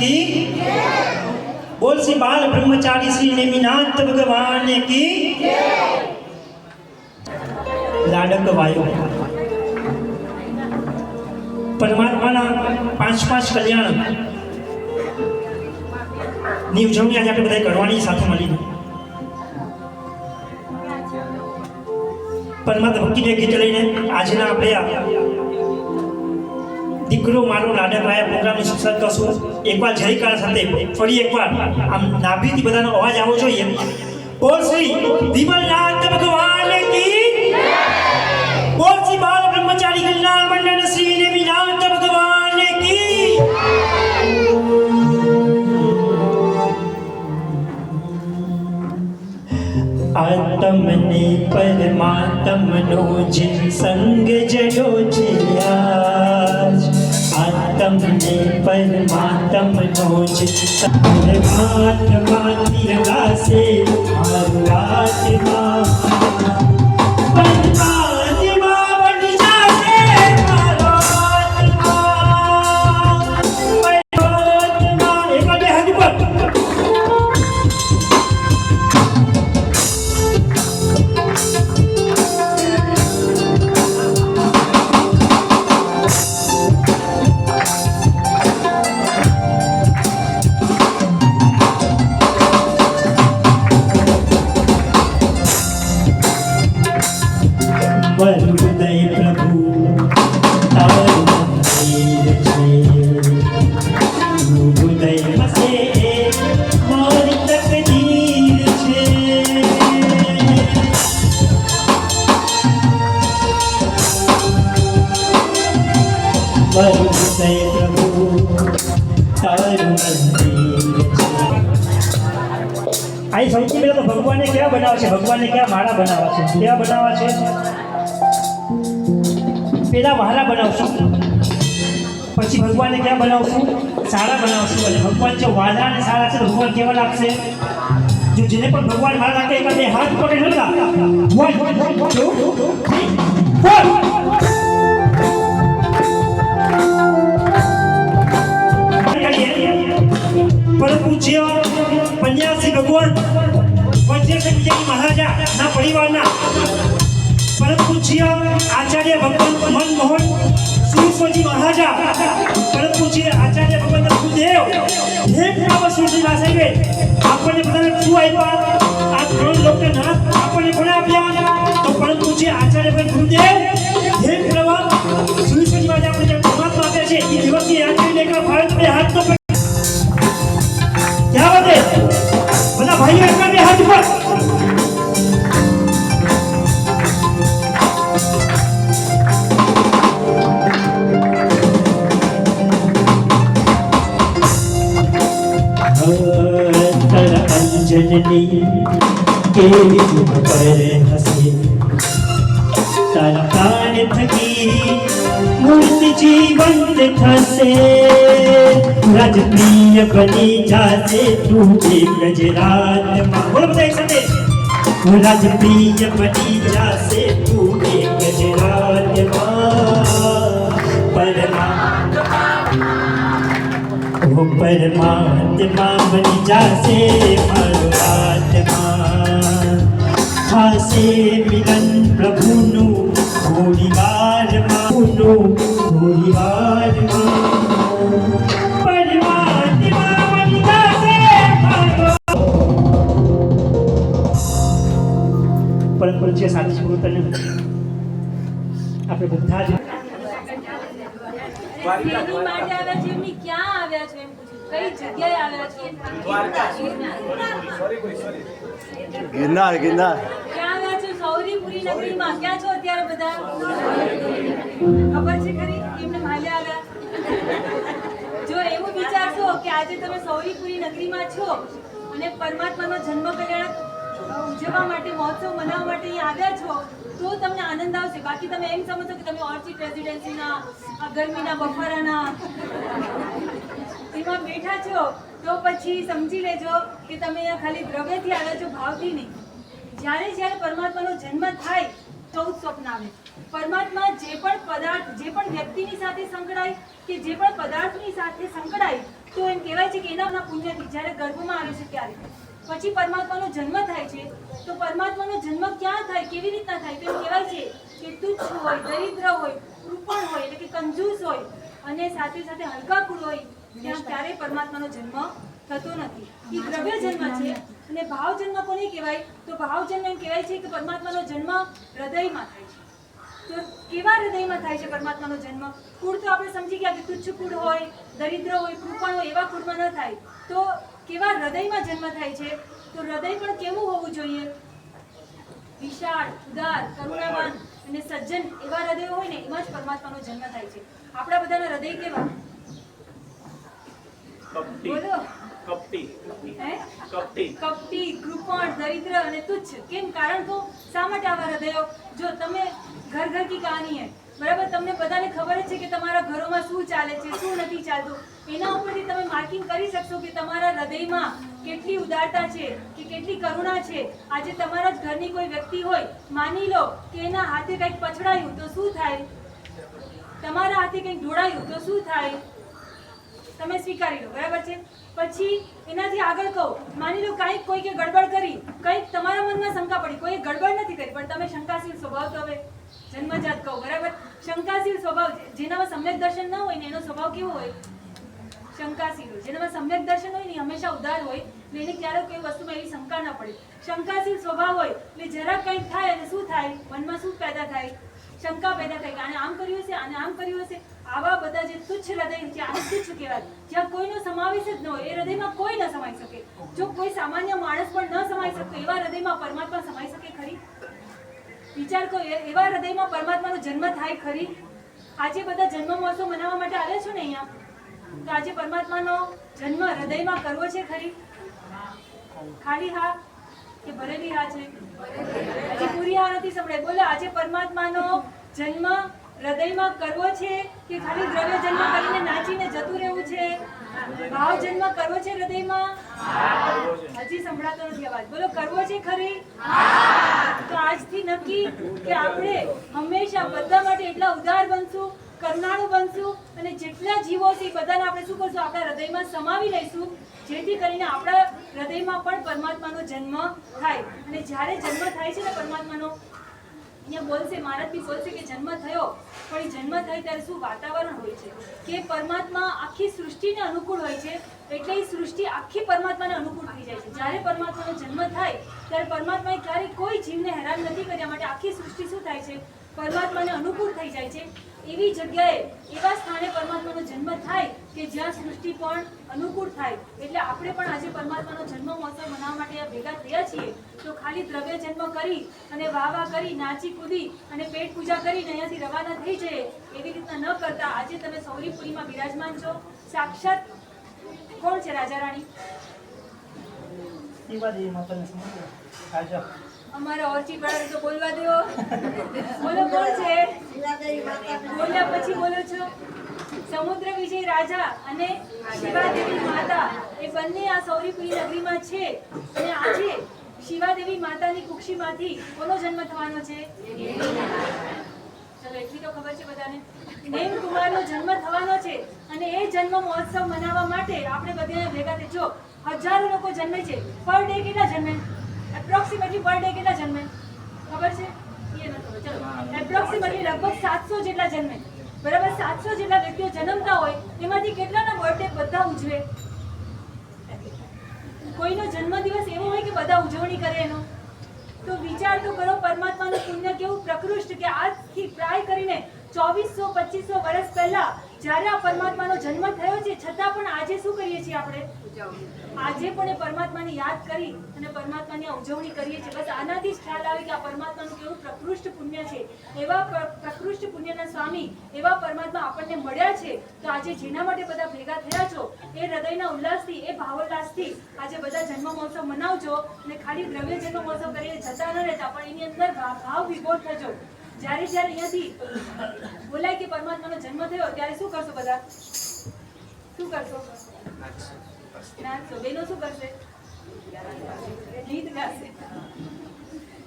की। बोल श्री बाल ब्रह्मचारी श्री नेमिनाथ भगवान की। लाडक वायो परमात्माना 5-5 कल्याण ની ઉજવણી આજે આપણે બધા કરવાની સાથે મળીને પરમાત્મા ભક્તિને ગીત લઈને આજના આપણે દીકરો મારો લાડક વાયા પ્રોગ્રામની શરૂઆત કરશું। એકવાર જયકાર સાથે ફરી એકવાર આમ નાભીથી બધાનો અવાજ આવવો જોઈએ। બોલ શ્રી વિમલનાથ ભગવાન કી બોલ શ્રી બાલ બ્રહ્મચારી કલ્યાણ મંડળ શ્રી નેમિનાથ ભગવાન કી। आत्मने परमात्मनो जिन संग जड़ो छे आज। आत्मने परमात्मनो जिन परमात्मा तिरगा से मारो आत्मा परमात्मा बन जाए मारो आत्मा एक बार हाथ पर हृदय प्रभु तार मंदिर छे हृदय मसे मारी तकदीर छे। हृदय प्रभु तार मंदिर छे। आई सौથી પહેલા તો ભગવાને क्या બનાવ્યા છે ભગવાને क्या માળા બનાવ્યા છે क्या બનાવ્યા છે પેલા વહાલા બનાવશું પછી ભગવાનને ક્યાં બનાવશું સારા બનાવશું અને ભગવાન જો વહાલા અને સારા છે તો ભગવાન કેવા લાગશે જો જેને પણ ભગવાન મારા લાગે એમાં બે હાથ પકડી નતા 1 2 3 4 પરમ પૂજ્ય પન્યાસી ભગવાન વજ્રશંકર મહારાજા ના પરિવારના परम पूज्य आचार्य भगवान मनमोहन सुरेश्वरजी महाराजा परम पूज्य आचार्य भगवान गुरुदेव हे बाबा सुरेश साहेब आपने बधाने શું આપ્યા આ ત્રણ લોકને નાથ आपने કોને આપ્યા તો પરમ પૂજ્ય આચાર્ય ભગવાન ગુરુદેવ હે પ્રભુ સુરેશ્વરજી महाराज આપણે જે પરમાત્મા આપ્યા છે એ દિવસની યાદ કરીને એક ભારત બે હાથ તો क्या बात है બધા ભાઈઓ એક બે હાથ પર जननी केवी तुम पर हसी तारा प्राण थकी मूर्ति जीवंत थसे राजप्रिय बनी जासे तू एक गजरात्मा बोलो बताइए संदे राजप्रिय बनी जासे तू एक गजरात्मा परमात्मा बन जासे मारो आत्मा हासे मिलन प्रभुनु थोड़ी बार मानो थोड़ी बार परमात्मा बन जासे मारो परम पूज्य साथी गुरुतने આપણે બધા જ गिरनार गिरनार ક્યાં આવ્યા છો સૌરીપુરી નગરીમાં ક્યાં છો અત્યારે બધા ખબર છે ખરી એમને હાલ્યા આવ્યા જો એવું વિચારશો કે આજે તમે સૌરીપુરી નગરીમાં છો અને પરમાત્માનો જન્મ કલ્યાણ ઉજવવા માટે મહોત્સવ મનાવવા માટે અહીં આવ્યા છો તો તમને આનંદ આવશે બાકી તમે એમ સમજો કે તમે ઓર્ચિડ રેસિડેન્સીના ગરમીના બફારાના એમાં બેઠા છો તો પછી સમજી લેજો કે તમે અહીંયા ખાલી દ્રવ્યથી આવ્યા છો ભાવથી નહીં। જ્યારે જ્યારે પરમાત્માનો જન્મ થાય 14 સ્વપ્ન આવે. પરમાત્મા જે પણ પદાર્થ, જે પણ વ્યક્તિની સાથે સંકળાય કે જે પણ પદાર્થની સાથે સંકળાય તો એમ કહેવાય છે કે એના પુણ્યથી જ્યારે ગર્ભમાં આવે છે ત્યારે પછી પરમાત્માનો જન્મ થાય છે. તો પરમાત્માનો જન્મ ક્યાં થાય, કેવી રીતના થાય? તો એમ કહેવાય છે કે તુચ્છ હોય, દરિદ્ર હોય, કૃપણ હોય એટલે કે કંજૂસ હોય અને સાથે સાથે હલકાકૂળ હોય ત્યાં ક્યારેય પરમાત્માનો જન્મ થતો નથી. એ દ્રવ્ય જન્મ છે. અને ભાવ જન્મ કોને કહેવાય? તો ભાવ જન્મ એમ કહેવાય છે કે પરમાત્માનો જન્મ હૃદયમાં થાય છે. તો કેવા હૃદયમાં થાય છે પરમાત્માનો જન્મ? કુળ તો આપણે સમજી ગયા કે તુચ્છ કુળ હોય, દરિદ્ર હોય, કૃપણ હોય એવા કુળમાં ન થાય. તો કેવા હૃદયમાં જન્મ થાય છે? તો હૃદય પણ કેવું હોવું જોઈએ? વિશાળ, ઉદાર, કરુણાવાન અને સજ્જન એવા હૃદયો હોય ને એમાં જ પરમાત્માનો જન્મ થાય છે. આપણા બધાના હૃદય કેવા? બોલો. કપટી, કૃપણ, દરિદ્ર અને તુચ્છ. કેમ? કારણ તો શા માટે આવા હૃદયો? જો તમે ઘર ઘર કી કહાની હૈ, બરાબર? તમને બધાને ખબર જ છે કે તમારા ઘરોમાં શું ચાલે છે, શું નથી ચાલતું. એના ઉપરથી તમે માર્કિંગ કરી શકશો કે તમારા હૃદયમાં કેટલી ઉદારતા છે કે કેટલી કરુણા છે. આજે તમારા જ ઘરની કોઈ વ્યક્તિ હોય, માની લો કે એના હાથે કંઈક પછડાયું તો શું થાય? તમારા હાથે કંઈક ઢોળાયું તો શું થાય? તમે સ્વીકારી લો, બરાબર છે? પછી એનાથી આગળ કહો, માની લો કંઈક કોઈકે ગડબડ કરી, કંઈક તમારા મનમાં શંકા પડી, કોઈએ ગડબડ નથી કરી પણ તમે શંકાશીલ સ્વભાવ તો હવે જન્મજાત કહો, બરાબર? શંકાશીલ સ્વભાવ, જેનામાં સમ્યક દર્શન ન હોય ને એનો સ્વભાવ કેવો હોય? શંકાશીલ હોય. જેનામાં સમ્યક દર્શન હોય ને હંમેશા ઉદાર હોય ને એને ક્યારેક કોઈ વસ્તુમાં એવી શંકા ના પડે. શંકાશીલ સ્વભાવ હોય એટલે જરા કંઈક થાય અને શું થાય? મનમાં શું પેદા થાય? શંકા પેદા થાય કે આને આમ કર્યું હશે, આને આમ કર્યું હશે. આવા બધા જે તુચ્છ હૃદય છે આને તુચ્છ કહેવાય. જ્યાં કોઈનો સમાવેશ જ ન હોય, એ હૃદયમાં કોઈ ન સમાઈ શકે. જો કોઈ સામાન્ય માણસ પણ ન સમાઈ શકતો એવા હૃદયમાં પરમાત્મા સમાઈ શકે ખરી? વિચાર કરો, એવા હૃદયમાં પરમાત્માનો જન્મ થાય ખરી? આજે બધા જન્મ મહોત્સવ મનાવવા માટે આવે છો ને અહીંયા, તો આજે પરમાત્માનો જન્મ હૃદયમાં કરવો છે ખરી? ખાલી હા કે ભરેલી હા છે? હજી પૂરી હા નથી સંભળાય. બોલો, આજે પરમાત્માનો જન્મ હૃદયમાં કરવો છે કે ખાલી દ્રવ્ય જન્મ કરીને નાચીને જતું રહેવું છે? ભાવ જન્મ કરવો છે હૃદયમાં? હજી સંભળાતો નથી અવાજ. બોલો, કરવો છે ખરી? તો આજથી નક્કી કે આપણે હંમેશા બધા માટે એટલા ઉદાર બનશું, કરુણાળુ બનશું અને જેટલા જીવો છે એ બધાને આપણે શું કરશું? આપણા હૃદયમાં સમાવી લઈશું, જેથી કરીને આપણા હૃદયમાં પણ પરમાત્માનો જન્મ થાય. અને જ્યારે જન્મ થાય છે ને પરમાત્માનો, અહીંયા બોલશે, મહારાજ બી બોલશે કે જન્મ થયો, પણ એ જન્મ થાય ત્યારે શું વાતાવરણ હોય છે કે પરમાત્મા આખી સૃષ્ટિને અનુકૂળ હોય છે. એટલે એ સૃષ્ટિ આખી પરમાત્માને અનુકૂળ થઈ જાય છે. જ્યારે પરમાત્માનો જન્મ થાય ત્યારે પરમાત્માએ ક્યારેય કોઈ જીવને હેરાન નથી કર્યા માટે આખી સૃષ્ટિ શું થાય છે? પરમાત્માને અનુકૂળ થઈ જાય છે. એવી જગ્યાએ, એવા સ્થાને પરમાત્માનો જન્મ થાય કે જ્યાં સૃષ્ટિ પણ અનુકૂળ થાય. એટલે આપણે પણ આજે પરમાત્માનો જન્મ મહોત્સવ મનાવવા માટે ભેગા થયા છીએ. તો ખાલી દ્રવ્ય જન્મ કરી અને વાહ કરી, નાચી કૂદી અને પેટ પૂજા કરીને અહીંયાથી રવાના થઈ જઈએ એવી રીતના ન કરતા, આજે તમે સૌરીપુરીમાં બિરાજમાન છો. સાક્ષાત કોણ છે રાજા રાણી? અમારા ઓરચી પડા તો બોલવા દો. બોલો, કોણ છે? બોલ્યા પછી બોલો છો. સમુદ્ર વિજય રાજા અને શિવાદેવી માતા એ બંને આ સૌરીપુરી નગરીમાં છે. અને આજે શિવાદેવી માતાની કુક્ષીમાંથી કોનો જન્મ થવાનો છે? ચલો, એટલી તો ખબર છે બધાને. નેમ કુમારનો જન્મ થવાનો છે. અને એ જન્મ મહોત્સવ મનાવવા માટે આપણે બધા ભેગા થઈ. જો હજારો લોકો જન્મે છે, પર ડે કેટલા જન્મે? એપ્રોક્સિમેટલી પર ડે કેટલા જન્મે ખબર છે? એ ન ખબર. ચલો, એપ્રોક્સિમેટલી લગભગ 700 જેટલા જન્મે, બરાબર? 700 જેટલા વ્યક્તિઓ જન્મતા હોય એમાંથી કેટલાના બર્થડે બધા ઉજવે? કોઈનો જન્મદિવસ એવો હોય કે બધા ઉજવણી કરે એનો? તો વિચાર તો કરો, પરમાત્માનું પુણ્ય કેવું પ્રકૃષ્ટ કે આજથી પ્રાય કરીને 2400-2500 વર્ષ પહેલા જ્યારે આ પરમાત્માનો જન્મ થયો છે, છતાં પણ આજે શું કરીએ છીએ આપણે? આજે પણ એ પરમાત્માને યાદ કરી અને પરમાત્માની ઉજવણી કરીએ છીએ. બસ આનાથી જ ખ્યાલ આવે કે આ પરમાત્માનું કેવું પ્રકૃષ્ટ પુણ્ય છે. એવા પ્રકૃષ્ટ પુણ્યના સ્વામી, એવા પરમાત્મા આપણને મળ્યા છે. તો આજે જેના માટે બધા ભેગા થયા છો, એ હૃદયના ઉલ્લાસથી, એ ભાવોલ્લાસથી આજે બધા જન્મ મહોત્સવ મનાવજો. અને ખાલી દ્રવ્ય જન્મ મહોત્સવ કરીને જતા ન રહેતા, પણ એની અંદર ભાવ વિભોર થજો. જ્યારે જ્યારે અહીંયાથી બોલાય કે પરમાત્માનો જન્મ થયો ત્યારે શું કરશો બધા? શું કરશો? નાચશો. બહેનો શું કરશે? ગીત ગાશે.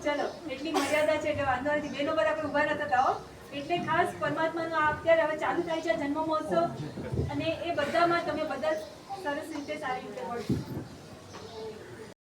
ચલો એટલી મર્યાદા છે એટલે વાંધો નથી બેનો પર આપણે ઊભા નતા થતા હો એટલે ખાસ પરમાત્માનો આ અત્યારે હવે ચાલુ થાય છે જન્મ મહોત્સવ અને એ બધામાં તમે બધા સરસ રીતે સારી રીતે મળશો